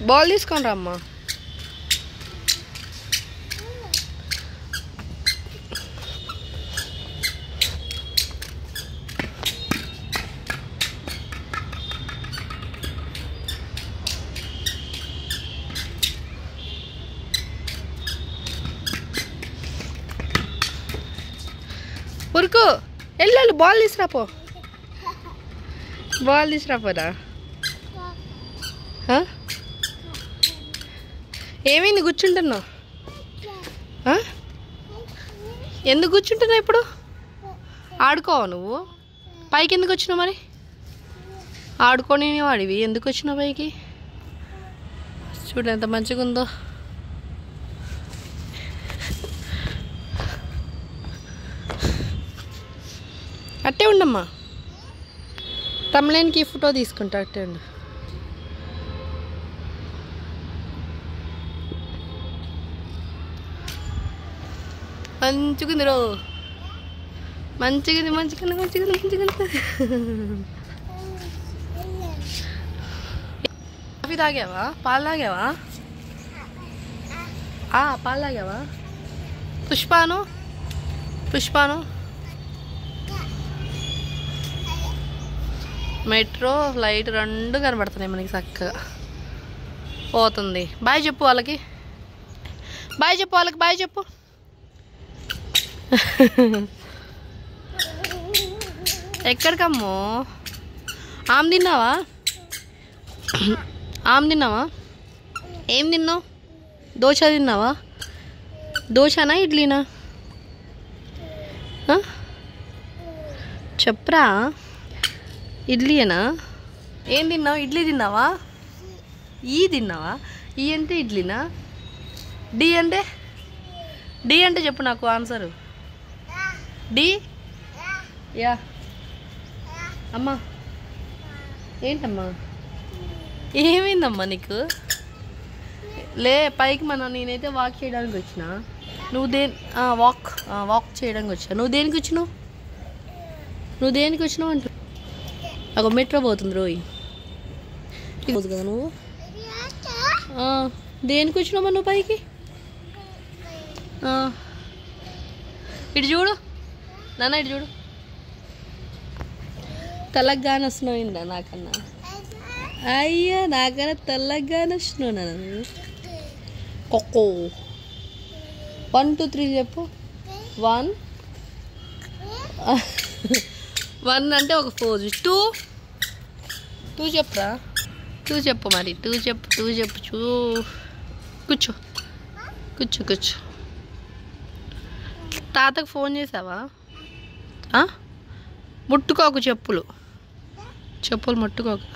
Ball తీసుకొని రమ్మా. ఉరుకు వెళ్ళు, బాల్ తీసుకురాపో. బాల్ తీసుకురాపోదా? ఏమైంది కూర్చుంటున్నావు? ఎందుకు కూర్చుంటున్నావు ఇప్పుడు? ఆడుకోవా నువ్వు? పైకి ఎందుకు వచ్చినావు మరి? ఆడుకొని వాడివి ఎందుకు వచ్చినావు పైకి? చూడు ఎంత మంచిగా ఉందో. అట్టే ఉండమ్మా, తమ్ములేనికి ఫోటో తీసుకుంటా. అట్టే ఉండు. మంచిగుంది రో, మంచిగుంది మంచిగుంది మంచిగుంది మంచిగుంది. కాఫీ తాగావా? పాలు తాగావా? పాలు తాగావా? పుష్పాను పుష్పాను మెట్రో లైట్ రెండు కనబడుతున్నాయి మనకి చక్కగా. పోతుంది. బాయ్ చెప్పు వాళ్ళకి, బాయ్ చెప్పు వాళ్ళకి, బాయ్ చెప్పు. ఎక్కడికమ్మో? ఆమె తిన్నావా? ఆమె తిన్నావా? ఏం తిన్నావు? దోశ తిన్నావా? దోశనా ఇడ్లీనా? చెప్పరా. ఇడ్లీనా? ఏం తిన్నావు? ఇడ్లీ తిన్నావా? ఈ తిన్నావా? ఈ అంటే ఇడ్లీనా? డి అంటే? డి అంటే చెప్పు నాకు ఆన్సరు. D yeah. అమ్మా ఏంటమ్మా? ఏమైందమ్మా నీకు? లే పైకి నేనైతే వాక్ చేయడానికి వచ్చిన. నువ్వు వాక్ చేయడానికి వచ్చా. నువ్వు దేనికి వచ్చినావు? నువ్వు దేనికి వచ్చినావు అంటు? ఒక మెట్రో పోతుంది రోయి కదా. నువ్వు దేనికి వచ్చినావమ్మా నువ్వు పైకి? ఇటు చూడు నాన్న, ఇటు చూడు. తెల్లగానే వస్తున్నావు నాకన్నా. అయ్యా నాకన్నా తెల్లగానే వస్తున్నావు నాన్న నువ్వు. కొక్కో 1 2 3 చెప్పు. 1 1 అంటే ఒక పోజు. 2 చెప్పురా. 2 చెప్పు మరి. 2 చెప్పు. 2 చెప్పు. కూర్చో కూర్చో కూర్చో. తాతకు ఫోన్ చేసావా? ముట్టుకోకు చెప్పులు ముట్టుకోకు.